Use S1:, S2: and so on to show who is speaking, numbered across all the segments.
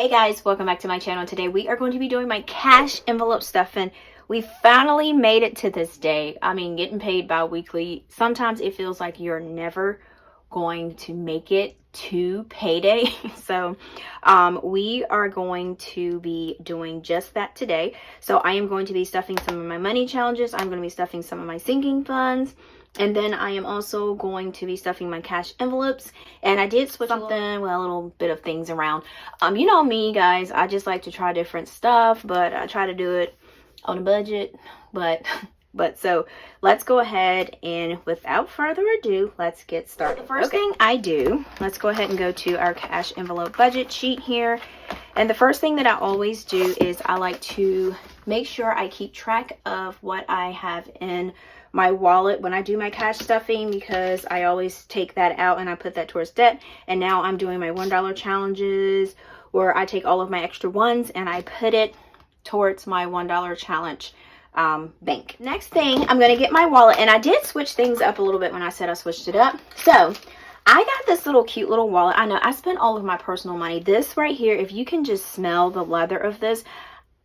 S1: Hey guys, welcome back to my channel. Today we are going to be doing my cash envelope stuffing. We finally made it to this day. I mean, getting paid bi-weekly, sometimes it feels like you're never going to make it to payday. So we are going to be doing just that today. So I am going to be stuffing some of my money challenges. I'm going to be stuffing some of my sinking funds. And then I am also going to be stuffing my cash envelopes. And I did switch a little bit of things around. You know me, guys. I just like to try different stuff, but I try to do it on a budget. But so let's go ahead and without further ado, let's get started. The first thing I do, let's go ahead and go to our cash envelope budget sheet here. And the first thing that I always do is I like to make sure I keep track of what I have in my wallet when I do my cash stuffing, because I always take that out and I put that towards debt. And now I'm doing my $1 challenges where I take all of my extra ones and I put it towards my $1 challenge bank. Next thing, I'm going to get my wallet, and I did switch things up a little bit when I said I switched it up. So I got this little cute little wallet. I know I spent all of my personal money. This right here, if you can just smell the leather of this,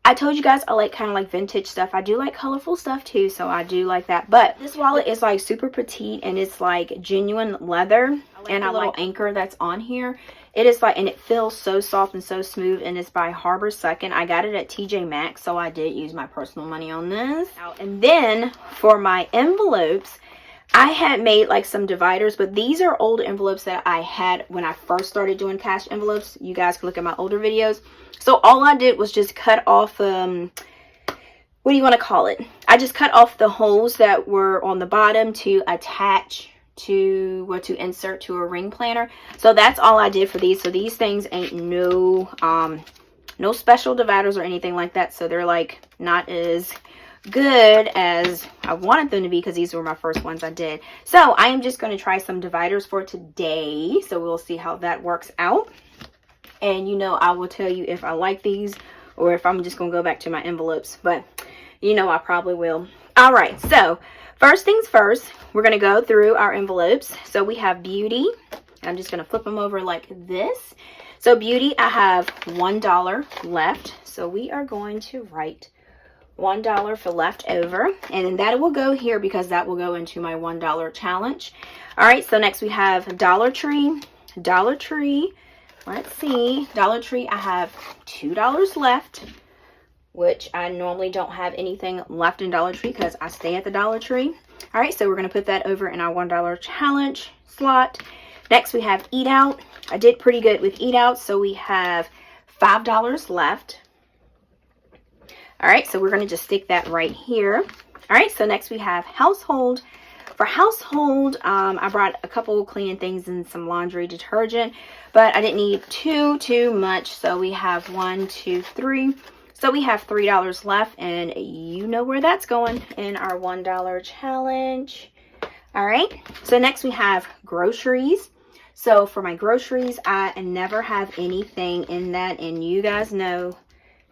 S1: I told you guys I like kind of like vintage stuff. I do like colorful stuff too, so I do like that. But this wallet is like super petite and it's like genuine leather. And I like the anchor that's on here. It is like, and it feels so soft and so smooth, and it's by Harbor Second. I got it at TJ Maxx, so I did use my personal money on this. And then for my envelopes, I had made like some dividers, but these are old envelopes that I had when I first started doing cash envelopes. You guys can look at my older videos. So all I did was just cut off, what do you want to call it? I just cut off the holes that were on the bottom to attach to, or to insert to a ring planner. So that's all I did for these. So these things ain't no special dividers or anything like that. So they're like not as good as I wanted them to be, because these were my first ones I did. So I am just going to try some dividers for today. So we'll see how that works out. And you know, I will tell you if I like these or if I'm just going to go back to my envelopes. But you know, I probably will. All right. So first things first, we're going to go through our envelopes. So we have beauty. I'm just going to flip them over like this. So beauty, I have $1 left. So we are going to write $1 for leftover, and then that will go here because that will go into my $1 challenge. All right, so next we have Dollar Tree. Dollar Tree, let's see, Dollar Tree, I have $2 left, which I normally don't have anything left in Dollar Tree because I stay at the Dollar Tree. All right, so we're going to put that over in our $1 challenge slot. Next we have Eat Out. I did pretty good with Eat Out, so we have $5 left. All right, so we're going to just stick that right here. All right, so next we have household. For household, I brought a couple cleaning things and some laundry detergent, but I didn't need too much. So we have 1, 2, 3. So we have $3 left, and you know where that's going in our $1 challenge. All right, so next we have groceries. So for my groceries, I never have anything in that, and you guys know,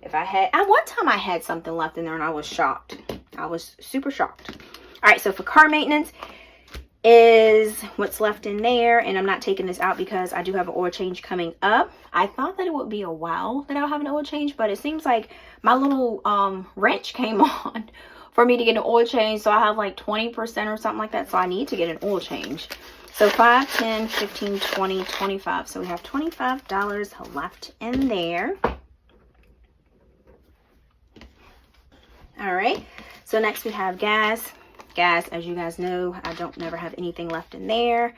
S1: if I had, at one time I had something left in there and I was shocked. I was super shocked. All right, so for car maintenance is what's left in there. And I'm not taking this out because I do have an oil change coming up. I thought that it would be a while that I'll have an oil change, but it seems like my little wrench came on for me to get an oil change. So I have like 20% or something like that. So I need to get an oil change. So 5, 10, 15, 20, 25. So we have $25 left in there. All right, so next we have gas. Gas, as you guys know, I don't never have anything left in there.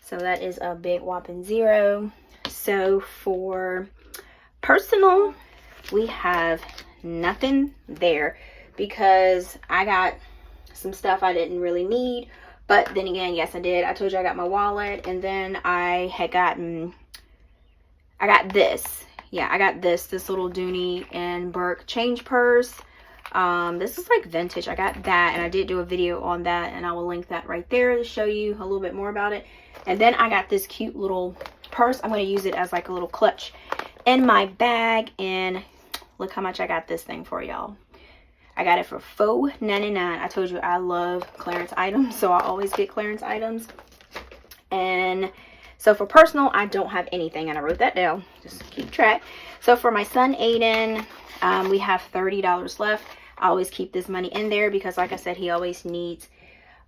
S1: So that is a big whopping 0. So for personal, we have nothing there because I got some stuff I didn't really need. But then again, yes, I did. I told you I got my wallet, and then I got this. Yeah, I got this little Dooney and Burke change purse. This is like vintage. I got that, and I did do a video on that, and I will link that right there to show you a little bit more about it. And then I got this cute little purse. I'm going to use it as like a little clutch in my bag, and look how much I got this thing for, y'all. I got it for $4.99. I told you I love clearance items, so I always get clearance items. And So for personal, I don't have anything, and I wrote that down. Just keep track. So for my son Aiden, we have $30 left. I always keep this money in there because, like I said, he always needs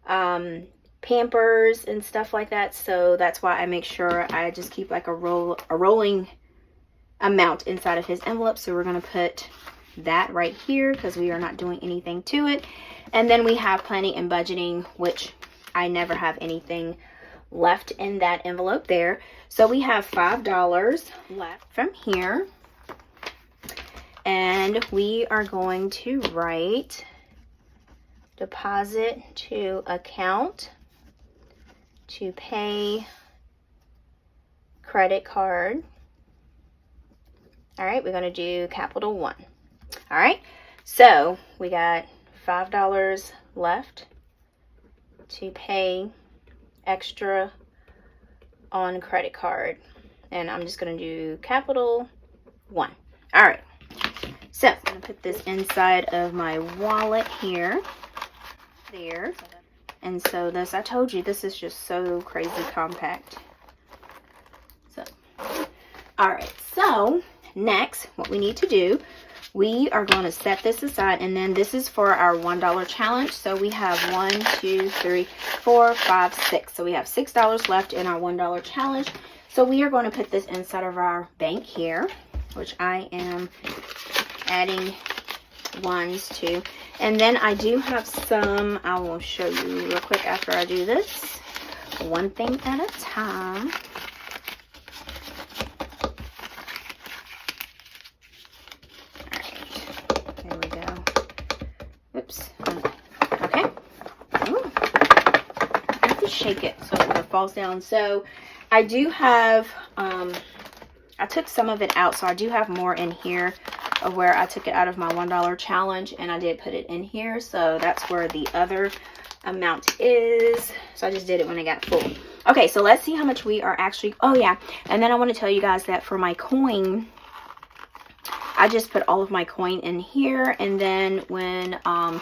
S1: Pampers and stuff like that. So that's why I make sure I just keep like a rolling amount inside of his envelope. So we're going to put that right here because we are not doing anything to it. And then we have planning and budgeting, which I never have anything left in that envelope there. So we have $5 left from here. And we are going to write deposit to account to pay credit card. All right, we're going to do capital 1. All right, so we got $5 left to pay extra on credit card. And I'm just going to do capital 1. All right, so I'm going to put this inside of my wallet here. There. And so this, I told you, this is just so crazy compact. So, all right, so next, what we need to do, we are going to set this aside, and then this is for our $1 challenge. So we have 1, 2, 3, 4, 5, 6. So we have $6 left in our $1 challenge. So we are going to put this inside of our bank here, which I am adding ones to. And then I do have some, I will show you real quick after I do this. One thing at a time. Alright, there we go. Oops. Okay. Ooh. I have to shake it so it falls down. So I do have, I took some of it out, so I do have more in here of where I took it out of my $1 challenge, and I did put it in here. So that's where the other amount is. So I just did it when I got full. Okay, so let's see how much we are actually, oh yeah, and then I want to tell you guys that for my coin, I just put all of my coin in here, and then when I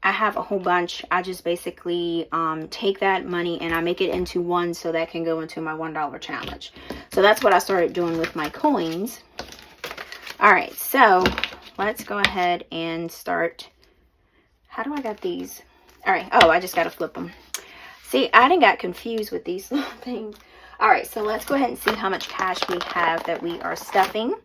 S1: have a whole bunch, I just basically take that money and I make it into one so that can go into my $1 challenge. So that's what I started doing with my coins. All right, so let's go ahead and start. How do I got these? All right, oh, I just got to flip them. See, I done got confused with these little things. All right, so let's go ahead and see how much cash we have that we are stuffing.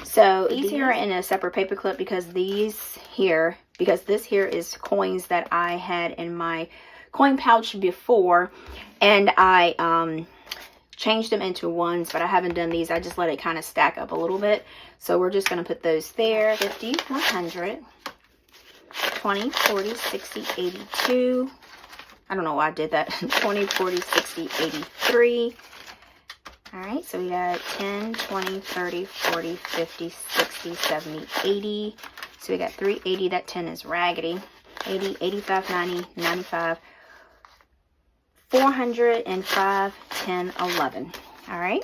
S1: So these here are in a separate paper clip because this here is coins that I had in my coin pouch before, and I changed them into ones, but I haven't done these. I just let it kind of stack up a little bit. So we're just going to put those there. 50, 100, 20, 40, 60, 82. I don't know why I did that. 20, 40, 60, 83. All right, so we got 10, 20, 30, 40, 50, 60, 70, 80. So we got 380. That 10 is raggedy. 80, 85, 90, 95, 405, 10, 11. All right,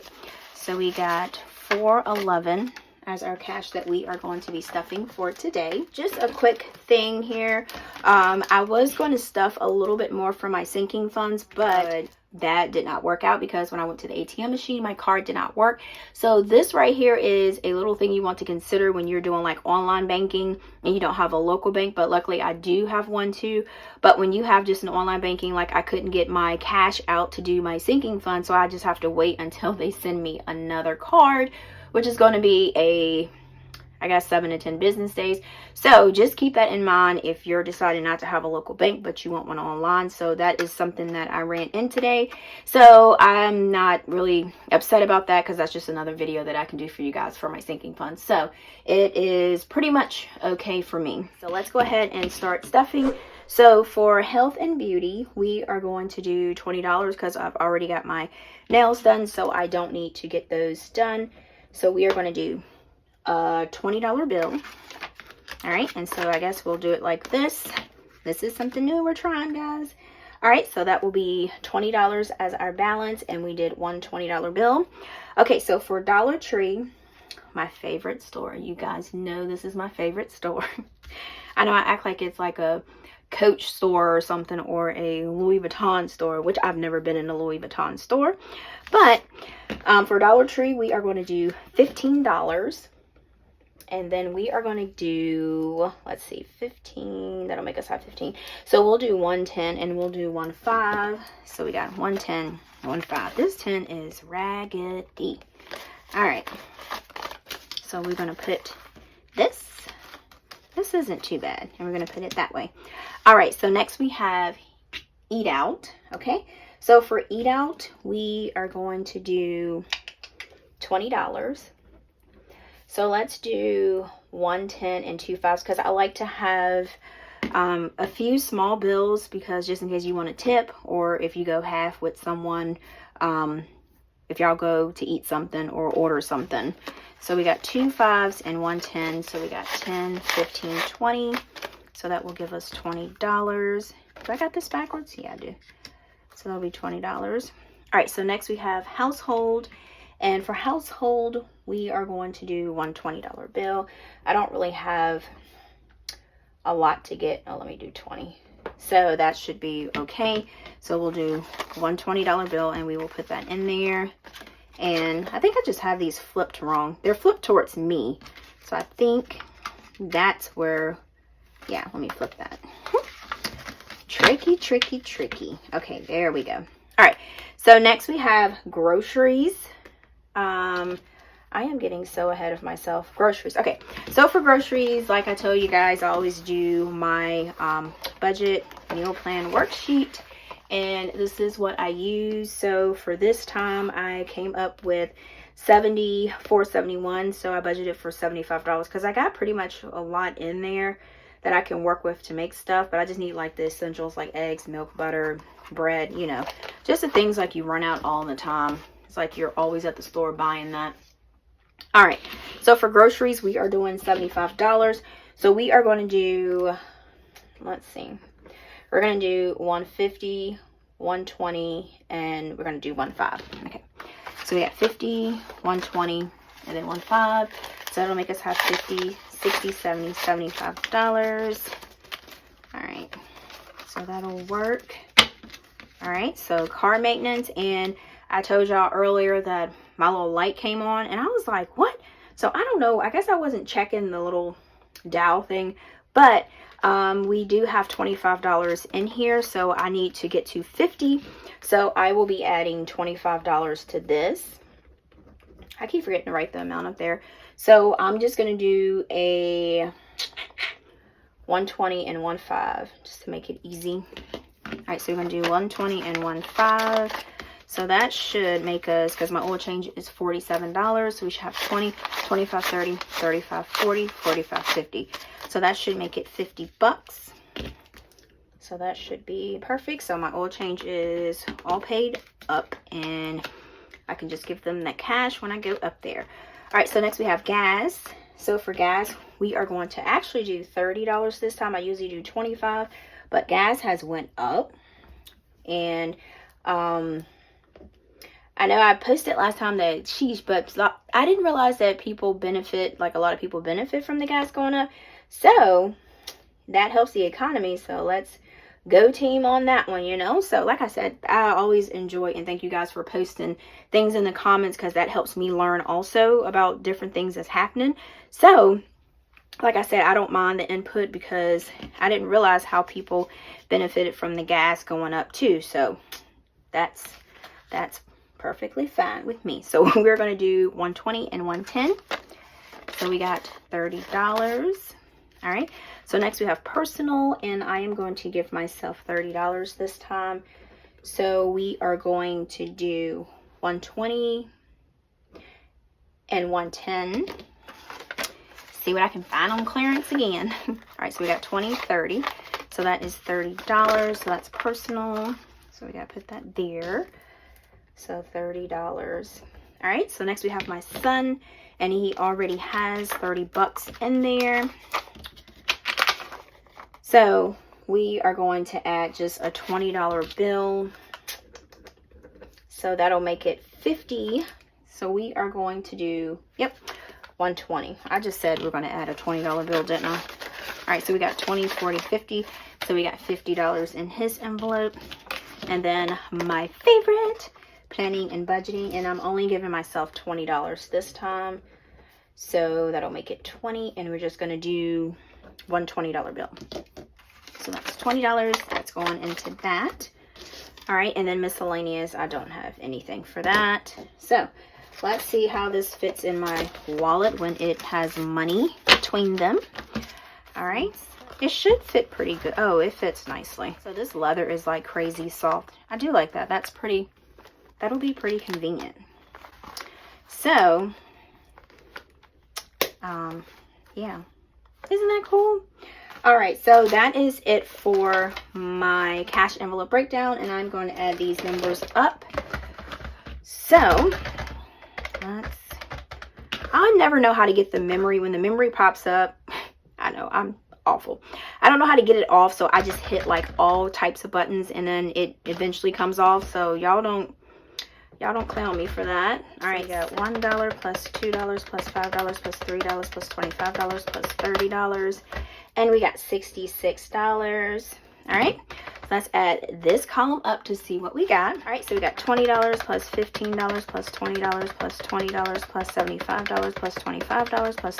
S1: so we got 411 as our cash that we are going to be stuffing for today. Just a quick thing here. I was going to stuff a little bit more for my sinking funds, but that did not work out because when I went to the ATM machine, my card did not work. So this right here is a little thing you want to consider when you're doing like online banking and you don't have a local bank, but luckily I do have one too. But when you have just an online banking, like I couldn't get my cash out to do my sinking fund, so I just have to wait until they send me another card, which is going to be I guess 7 to 10 business days. So just keep that in mind if you're deciding not to have a local bank, but you want one online. So that is something that I ran in today. So I'm not really upset about that because that's just another video that I can do for you guys for my sinking funds. So it is pretty much okay for me. So let's go ahead and start stuffing. So for health and beauty, we are going to do $20 because I've already got my nails done, so I don't need to get those done. So we are going to do a $20 bill. All right, and so I guess we'll do it like this. This is something new we're trying, guys. All right, so that will be $20 as our balance, and we did one $20 bill. Okay, so for Dollar Tree, my favorite store. You guys know this is my favorite store. I know I act like it's like a Coach store or something, or a Louis Vuitton store, which I've never been in a Louis Vuitton store. But for Dollar Tree, we are going to do $15. And then we are going to do, let's see, 15. That'll make us have 15. So we'll do 110 and we'll do 15. So we got 110, 15. This 10 is raggedy. All right. So we're going to put this. This isn't too bad. And we're going to put it that way. All right. So next we have Eat Out. Okay. So for Eat Out, we are going to do $20. So let's do 110 and 25 because I like to have a few small bills, because just in case you want to tip, or if you go half with someone, if y'all go to eat something or order something. So we got 2 5s and 110. So we got 10, 15, 20. So that will give us $20. Do I got this backwards? Yeah, I do. So that'll be $20. All right, so next we have Household. And for Household, we are going to do one $20 bill. I don't really have a lot to get. Oh, let me do 20. So that should be okay. So we'll do one $20 bill and we will put that in there. And I think I just have these flipped wrong. They're flipped towards me. So I think that's where, yeah, let me flip that. Tricky, tricky, tricky. Okay, there we go. All right, so next we have Groceries. I am getting so ahead of myself. Groceries. Okay, so for groceries, like I told you guys, I always do my budget meal plan worksheet, and this is what I use. So for this time, I came up with $74.71. So I budgeted for $75 because I got pretty much a lot in there that I can work with to make stuff, but I just need like the essentials like eggs, milk, butter, bread, you know, just the things like you run out all the time. It's like you're always at the store buying that. All right, so for groceries, we are doing $75. So we are going to do, let's see, we're going to do 150, 120, and we're going to do 15. Okay, so we got 50, 120, and then 15. So that'll make us have 50, 60, 70, $75. All right, so that'll work. All right, so car maintenance, and I told y'all earlier that my little light came on and I was like, what? So I don't know. I guess I wasn't checking the little dial thing, but we do have $25 in here. So I need to get to 50. So I will be adding $25 to this. I keep forgetting to write the amount up there. So I'm just going to do a 120 and 15 just to make it easy. All right, so we're going to do 120 and 15. So that should make us, because my oil change is $47, so we should have 20, 25, 30, 35, 40, 45, 50. So that should make it $50. So that should be perfect. So my oil change is all paid up, and I can just give them that cash when I go up there. All right, so next we have gas. So for gas, we are going to actually do $30 this time. I usually do 25, but gas has went up, and I know I posted last time that sheesh, but I didn't realize that people benefit, like a lot of people benefit from the gas going up. So that helps the economy. So let's go team on that one, you know. So like I said, I always enjoy, and thank you guys for posting things in the comments, because that helps me learn also about different things that's happening. So like I said, I don't mind the input, because I didn't realize how people benefited from the gas going up too. So that's perfectly fine with me. So we're going to do 120 and 110. So we got $30. All right. So next we have personal, and I am going to give myself $30 this time. So we are going to do 120 and 110. See what I can find on clearance again. All right. So we got 20, 30. So that is $30. So that's personal. So we got to put that there. So $30. All right, so next we have my son, and he already has $30 in there. So we are going to add just a $20 bill. So that'll make it 50. So we are going to do, yep, 120. I just said we're going to add a $20 bill, didn't I? All right, so we got 20, 40, 50. so we got $50 in his envelope. And then my favorite, planning and budgeting, and I'm only giving myself $20 this time, so that'll make it 20, and we're just going to do one $20 bill. So that's $20 that's going into that. All right, and then miscellaneous, I don't have anything for that. So let's see how this fits in my wallet when it has money between them. All right, it should fit pretty good. Oh, it fits nicely. So this leather is like crazy soft. I do like that. That's pretty, that'll be pretty convenient. So, yeah, isn't that cool? All right, so that is it for my cash envelope breakdown, and I'm going to add these numbers up. So I never know how to get the memory. When the memory pops up, I know I'm awful. I don't know how to get it off, so I just hit like all types of buttons, and then it eventually comes off. So y'all don't clown me for that. All right, so got $1 plus $2 plus $5 plus $3 plus $25 plus $30. And we got $66. All right, so let's add this column up to see what we got. All right, so we got $20 plus $15 plus $20 plus $20 plus $75 plus $25 plus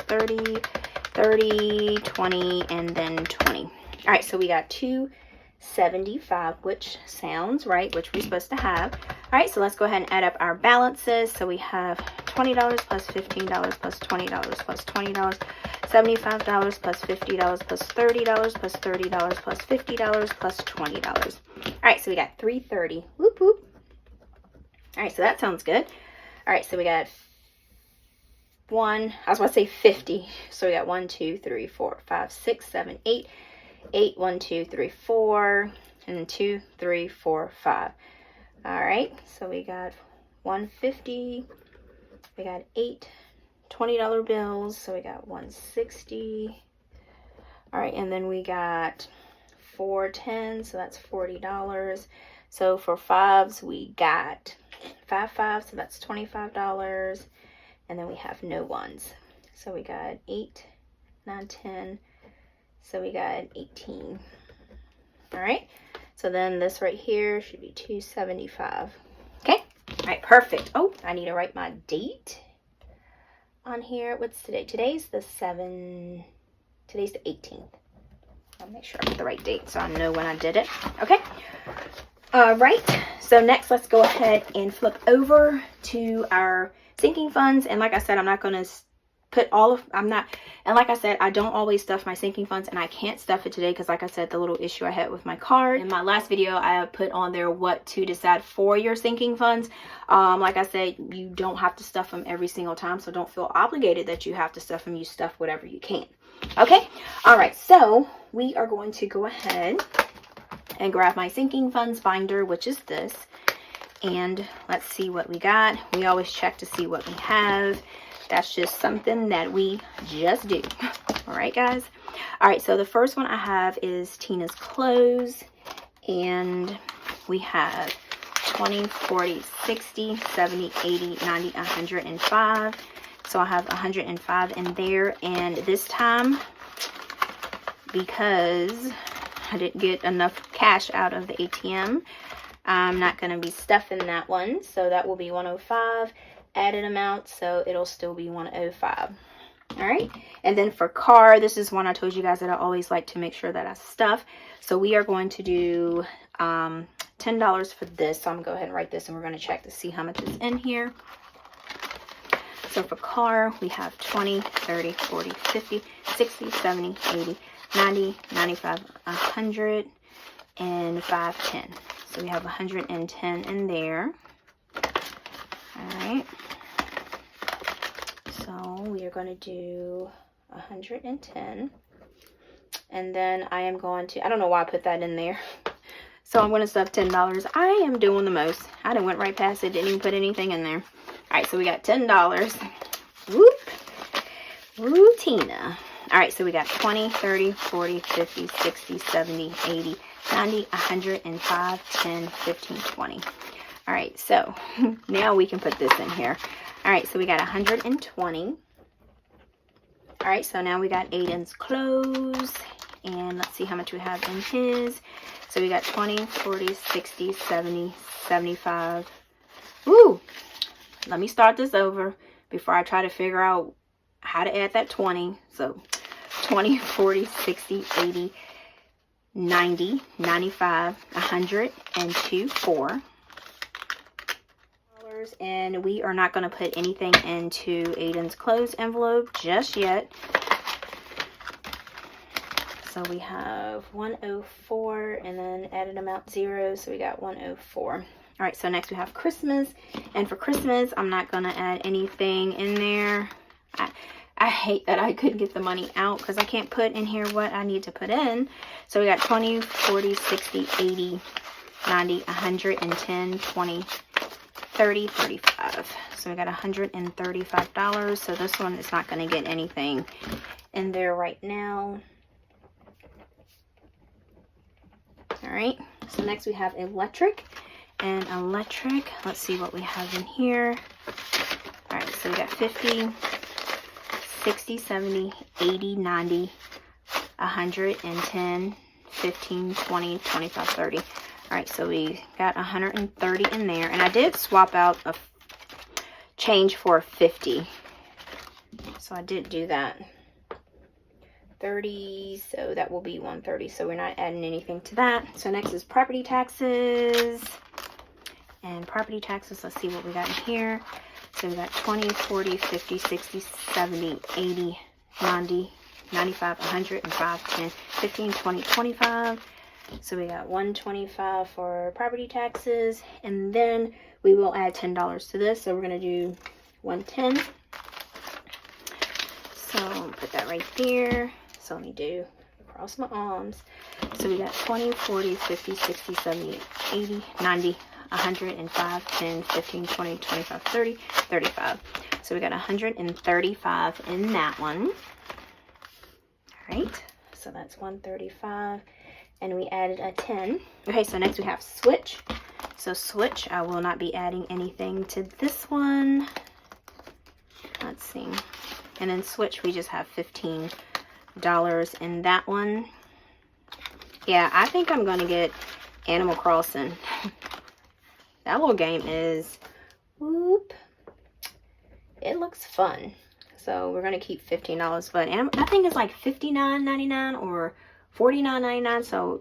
S1: $30, 20, and then 20. All right, so we got $275, which sounds right, which we're supposed to have. All right, so let's go ahead and add up our balances. So we have $20 plus $15 plus $20 plus $20, $75 plus $50 plus $30 plus $30 plus $50 plus $20. All right, so we got $330. Whoop whoop. All right, so that sounds good. All right, so we got I was about to say 50. So we got 1, 2, 3, 4, 5, 6, 7, 8. 8, 1, 2, 3, 4, and then 2, 3, 4, 5. All right, so we got 150. We got 8 $20 bills, so we got 160. All right, and then we got 4 10s, so that's $40. So for fives, we got 5 5s, so that's $25. And then we have no ones, so we got 8, 9, 10. So we got 18. All right, so then this right here should be 275. Okay, all right, perfect. Oh, I need to write my date on here. What's today? Today's the 18th. I'll make sure I put the right date so I know when I did it. Okay, all right, so next let's go ahead and flip over to our sinking funds. And like I said, I'm not going to put all of, and like I said, I don't always stuff my sinking funds, and I can't stuff it today because like I said, the little issue I had with my card. In my last video, I put on there what to decide for your sinking funds. Like I said, you don't have to stuff them every single time, so don't feel obligated that you have to stuff them. You stuff whatever you can. Okay, all right, so we are going to go ahead and grab my sinking funds binder, which is this, and let's see what we got. We always check to see what we have. That's just something that we just do. All right, guys. All right, so the first one I have is Tina's clothes, and we have 20, 40, 60, 70, 80, 90, 105. So I have 105 in there, and this time, because I didn't get enough cash out of the ATM, I'm not going to be stuffing that one, so that will be 105 added amount, so it'll still be 105. All right, and then for car, this is one I told you guys that I always like to make sure that I stuff. So we are going to do $10 for this. So I'm going to go ahead and write this, and we're going to check to see how much is in here. So for car, we have 20, 30, 40, 50, 60, 70, 80, 90, 95, 100, and 510. So we have 110 in there. All right. So we are going to do 110. And then I am going to, I don't know why I put that in there. So I'm going to stuff $10. I am doing the most. I done went right past it, didn't even put anything in there. All right, so we got $10. Whoop. Woo, Tina. All right, so we got 20, 30, 40, 50, 60, 70, 80, 90, 105, 10, 15, 20. All right, so now we can put this in here. All right, so we got 120. All right, so now we got Aiden's clothes. And let's see how much we have in his. So we got 20, 40, 60, 70, 75. Woo! Let me start this over before I try to figure out how to add that 20. So 20, 40, 60, 80, 90, 95, 100, and 2, 4. And we are not going to put anything into Aiden's clothes envelope just yet. So we have 104 and then added amount 0. So we got 104. All right, so next we have Christmas. And for Christmas, I'm not going to add anything in there. I hate that I couldn't get the money out because I can't put in here what I need to put in. So we got 20, 40, 60, 80, 90, 110, 20, 30, 35. So we got $135. So this one is not going to get anything in there right now. All right. So next we have electric. And electric, let's see what we have in here. All right. So we got 50, 60, 70, 80, 90, 110, 15, 20, 25, 30. All right, so we got 130 in there. And I did swap out a change for 50. So I did do that. 30, so that will be 130. So we're not adding anything to that. So next is property taxes. And property taxes, let's see what we got in here. So we got 20, 40, 50, 60, 70, 80, 90, 95, 100, and 5, 10, 15, 20, 25. So we got 125 for property taxes, and then we will add $10 to this. So we're going to do 110. So put that right there. So let me do across my arms. So we got 20, 40, 50, 60, 70, 80, 90, 105, 10, 15, 20, 25, 30, 35. So we got 135 in that one. All right. So that's 135. And we added a 10. Okay, so next we have switch. So switch, I will not be adding anything to this one. Let's see. And then switch, we just have $15 in that one. Yeah, I think I'm going to get Animal Crossing. That little game is, whoop, it looks fun. So we're going to keep $15. But I think it's like $59.99 or $49.99. So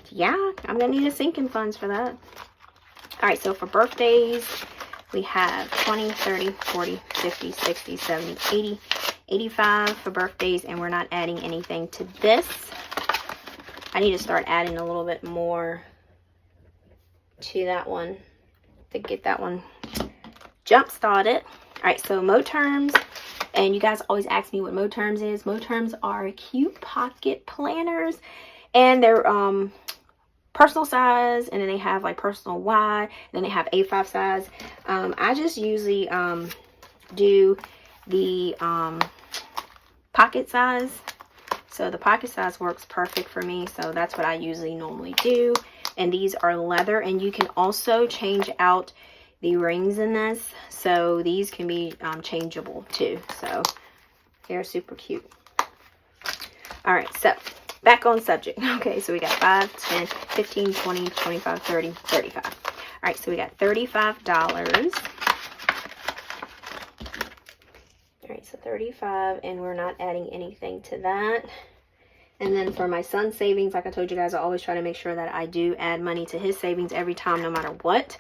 S1: yeah, I'm gonna need a sinking funds for that. All right, so for birthdays we have 20, 30, 40, 50, 60, 70, 80, 85 for birthdays, and we're not adding anything to this. I need to start adding a little bit more to that one to get that one jump started. All right, so MoTerms. And you guys always ask me what MoTerms is. MoTerms are cute pocket planners. And they're personal size. And then they have like personal wide. And then they have A5 size. I just usually do the pocket size. So the pocket size works perfect for me. So that's what I usually normally do. And these are leather. And you can also change out the rings in this, so these can be changeable too. So they're super cute. All right, so back on subject. Okay, so we got 5, 10, 15, 20, 25, 30, 35. All right, so we got $35. All right, so 35, and we're not adding anything to that. And then for my son's savings, like I told you guys, I always try to make sure that I do add money to his savings every time, no matter what.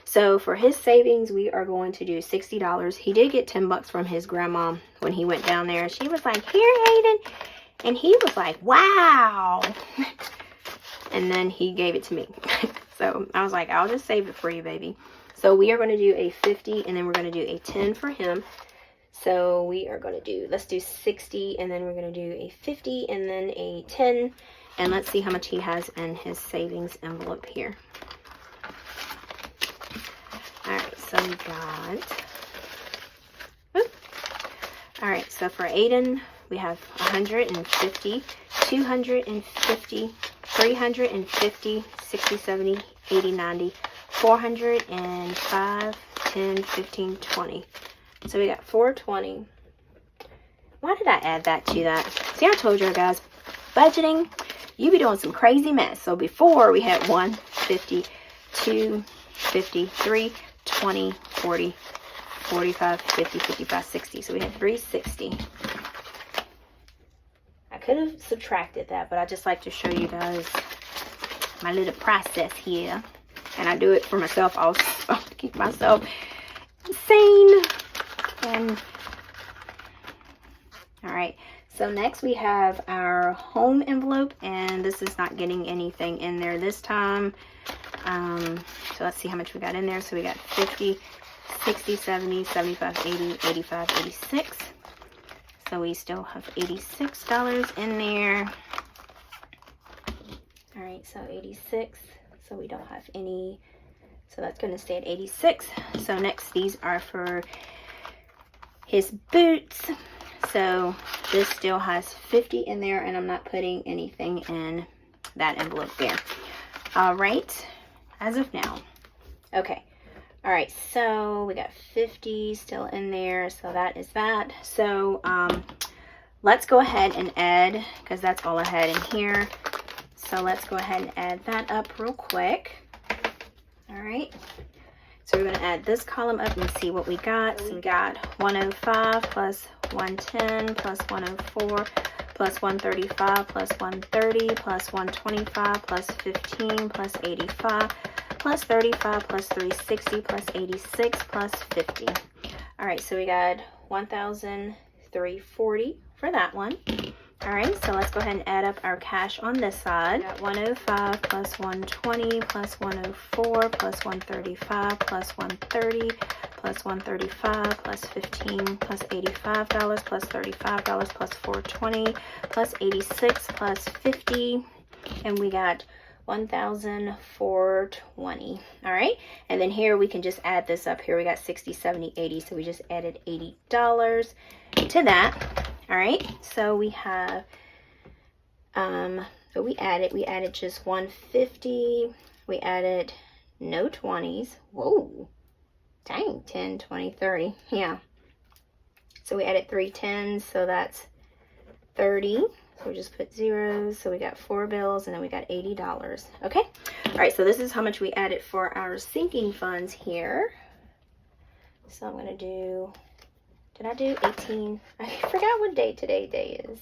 S1: So for his savings, we are going to do $60. He did get 10 bucks from his grandma when he went down there. She was like, "Here, Aiden." And he was like, "Wow." And then he gave it to me. So I was like, "I'll just save it for you, baby." So we are going to do a 50, and then we're going to do a 10 for him. So we are going to do, let's do 60, and then we're going to do a 50, and then a 10. And let's see how much he has in his savings envelope here. Alright, so we got, alright, so for Aiden, we have 150, 250, 350, 60, 70, 80, 90, 405, 10, 15, 20. So we got 420. Why did I add that to that? See, I told you guys, budgeting, you be doing some crazy mess. So before we had 1, 50, 2, 50, 3, 20, 40, 45, 50, 55, 60. So we had 360. I could have subtracted that, but I just like to show you guys my little process here. And I do it for myself also to keep myself sane. And all right, so next we have our home envelope, and this is not getting anything in there this time. So let's see how much we got in there. So we got 50, 60, 70, 75, 80, 85, 86. So we still have $86 in there. All right, so 86. So we don't have any. So that's going to stay at 86. So next, these are for his boots. So this still has 50 in there, and I'm not putting anything in that envelope there. All right, as of now. Okay. All right, so we got 50 still in there, so that is that. So let's go ahead and add, because that's all I had in here. So let's go ahead and add that up real quick. All right, so we're going to add this column up and see what we got. So we got 105 plus 110 plus 104 plus 135 plus 130 plus 125 plus 15 plus 85 plus 35 plus 360 plus 86 plus 50. All right, so we got 1,340 for that one. All right, so let's go ahead and add up our cash on this side. We got 105 plus 120 plus 104 plus 135 plus 130 plus 135 plus 15 plus $85 plus $35 plus 420 plus 86 plus 50, and we got 1,420. All right, and then here we can just add this up. Here we got 60, 70, 80, so we just added $80 to that. All right, so we have so we added just 150. We added no 20s. Whoa, dang, 10, 20, 30. Yeah, so we added 3 10s, so that's 30. So we just put zeros. So we got 4 bills, and then we got $80. Okay. All right. So this is how much we added for our sinking funds here. So I'm going to do, did I do 18? I forgot what day today is.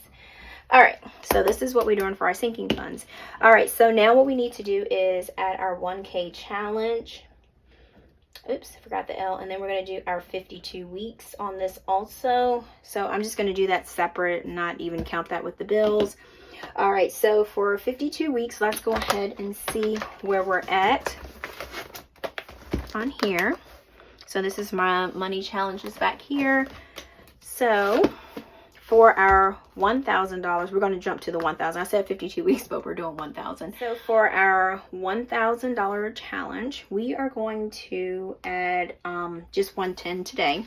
S1: All right. So this is what we're doing for our sinking funds. All right. So now what we need to do is add our 1K challenge. Oops, I forgot the L. And then we're going to do our 52 weeks on this also. So I'm just going to do that separate, not even count that with the bills. All right, so for 52 weeks, let's go ahead and see where we're at on here. So this is my money challenges back here. So for our $1,000, we're going to jump to the 1,000. I said 52 weeks, but we're doing 1,000. So for our $1,000 challenge, we are going to add just 110 today.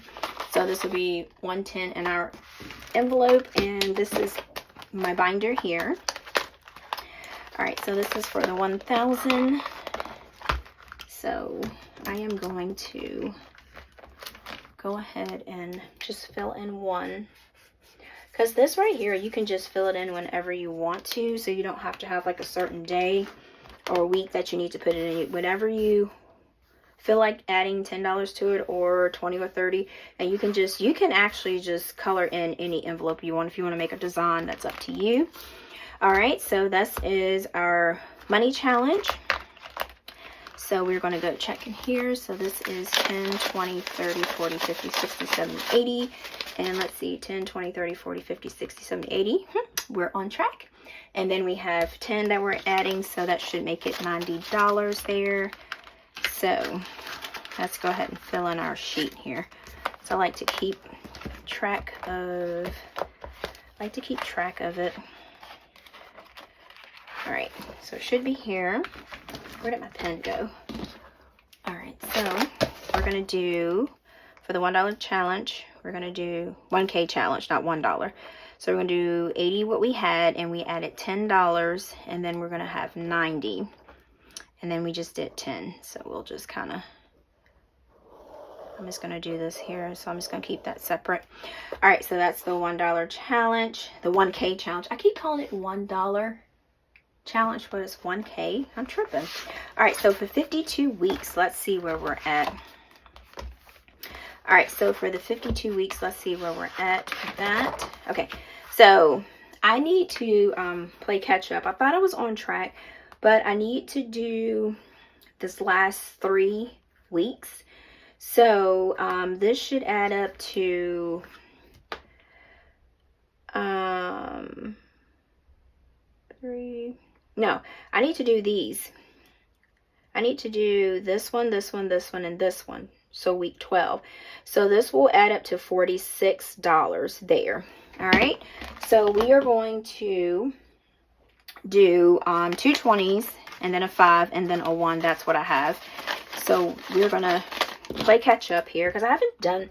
S1: So this will be 110 in our envelope, and this is my binder here. All right, so this is for the 1,000. So I am going to go ahead and just fill in one. Because this right here, you can just fill it in whenever you want to. So you don't have to have like a certain day or week that you need to put it in. Whenever you feel like adding $10 to it, or 20 or 30. And you can actually just color in any envelope you want. If you want to make a design, that's up to you. All right, so this is our money challenge. So we're going to go check in here. So this is 10, 20, 30, 40, 50, 60, 70, 80. And let's see, 10, 20, 30, 40, 50, 60, 70, 80. We're on track. And then we have 10 that we're adding. So that should make it $90 there. So let's go ahead and fill in our sheet here. So I like to keep track of it. All right, so it should be here. Where did my pen go? All right, so we're gonna do, for the $1 challenge, we're gonna do 1K challenge, not $1. So we're gonna do 80 what we had, and we added $10, and then we're gonna have 90. And then we just did 10. So we'll just kind of, I'm just going to do this here. So I'm just going to keep that separate. All right. So that's the $1 challenge, the 1K challenge. I keep calling it $1 challenge, but it's 1K. I'm tripping. All right. So for 52 weeks, let's see where we're at. All right. So for the 52 weeks, let's see where we're at with that. Okay. So I need to play catch up. I thought I was on track, but I need to do this last 3 weeks. So this should add up to no, I need to do these. I need to do this one, this one, this one, and this one. So week 12. So this will add up to $46 there. All right. So we are going to do 2 20s and then a 5 and then a 1. That's what I have. So we're going to play catch up here because I haven't done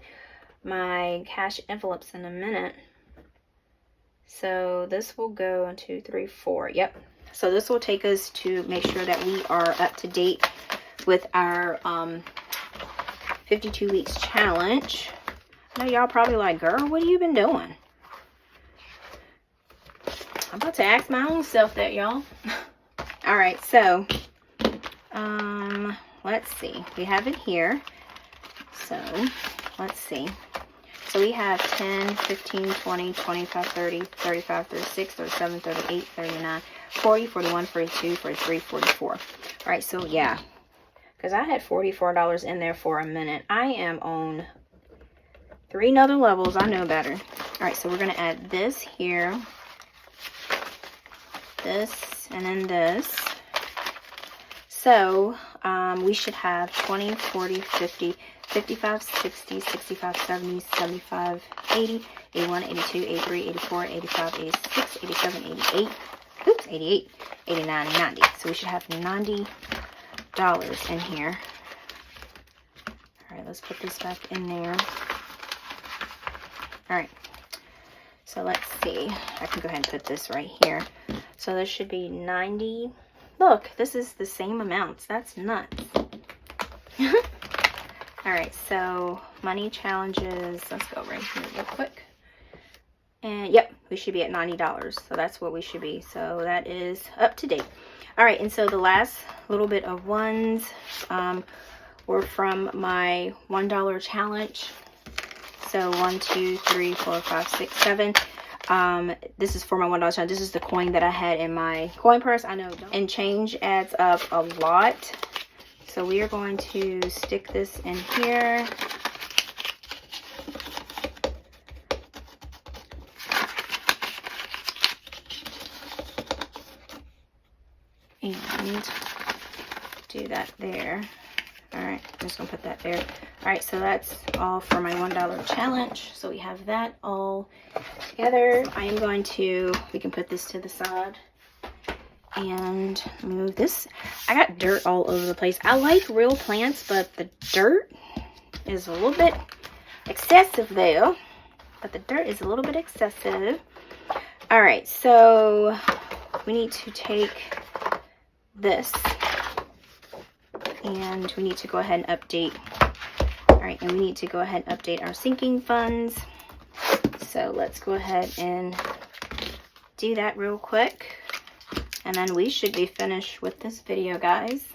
S1: my cash envelopes in a minute. So this will go 1, 2, 3, 4. Yep. So this will take us to make sure that we are up to date with our 52 weeks challenge. I know y'all probably like, girl, what have you been doing? I'm about to ask my own self that, y'all. All right, so let's see. We have it here. So let's see. So we have 10, 15, 20, 25, 30, 35, 36, 37, 38, 39, 40, 41, 42, 43, 44. All right, so yeah, because I had $44 in there for a minute. I am on 3 other levels. I know better. All right, so we're going to add this here, this, and then this. So we should have 20, 40, 50, 55, 60, 65, 70, 75, 80, 81, 82, 83, 84, 85, 86, 87, 88, oops, 88, 89, 90. So we should have $90 in here. All right, let's put this back in there. All right, so let's see. I can go ahead and put this right here. So this should be 90. Look, this is the same amounts. That's nuts. All right, so money challenges. Let's go right here real quick. And yep, we should be at $90. So that's what we should be. So that is up to date. All right, and so the last little bit of ones were from my $1 challenge. So 1, 2, 3, 4, 5, 6, 7. This is for my $1 challenge. This is the coin that I had in my coin purse. I know, and change adds up a lot. So we are going to stick this in here. And do that there. All right, I'm just gonna put that there. All right, so that's all for my $1 challenge. So we have that all together. I am going to, we can put this to the side and move this. I got dirt all over the place. I like real plants, but the dirt is a little bit excessive there. But the dirt is a little bit excessive. All right, so we need to take this and we need to go ahead and update. All right, and we need to go ahead and update our sinking funds. So let's go ahead and do that real quick. And then we should be finished with this video, guys.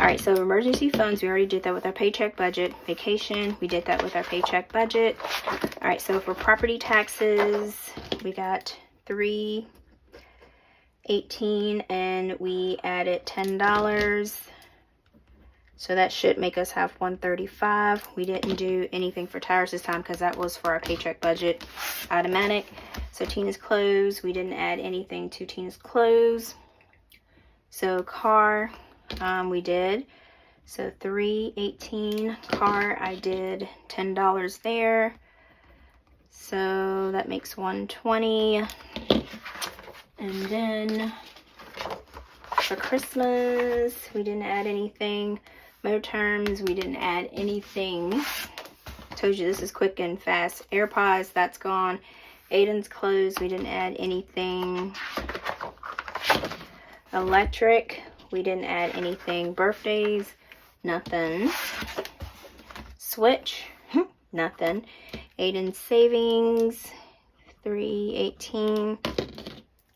S1: All right, so emergency funds, we already did that with our paycheck budget. Vacation, we did that with our paycheck budget. All right, so for property taxes, we got $3.18 and we added $10. So that should make us have $135. We didn't do anything for tires this time because that was for our paycheck budget automatic. So Tina's clothes, we didn't add anything to Tina's clothes. So car, we did. So $3.18 car, I did $10 there. So that makes $120. And then for Christmas, we didn't add anything. Motor terms, we didn't add anything. Told you this is quick and fast. AirPods, that's gone. Aiden's clothes, we didn't add anything. Electric, we didn't add anything. Birthdays, nothing. switch, nothing. Aiden's savings, 318.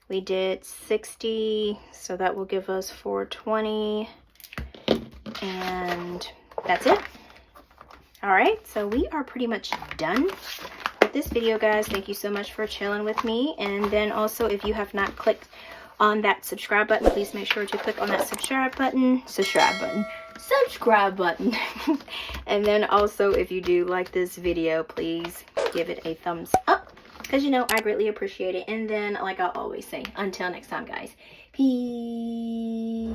S1: We did 60, so that will give us 420, and that's it. All right, so we are pretty much done with this video, guys. Thank you so much for chilling with me. And then also, if you have not clicked on that subscribe button, please make sure to click on that subscribe button. And then also, if you do like this video, please give it a thumbs up, because you know I greatly appreciate it. And then, like I always say, until next time, guys, peace.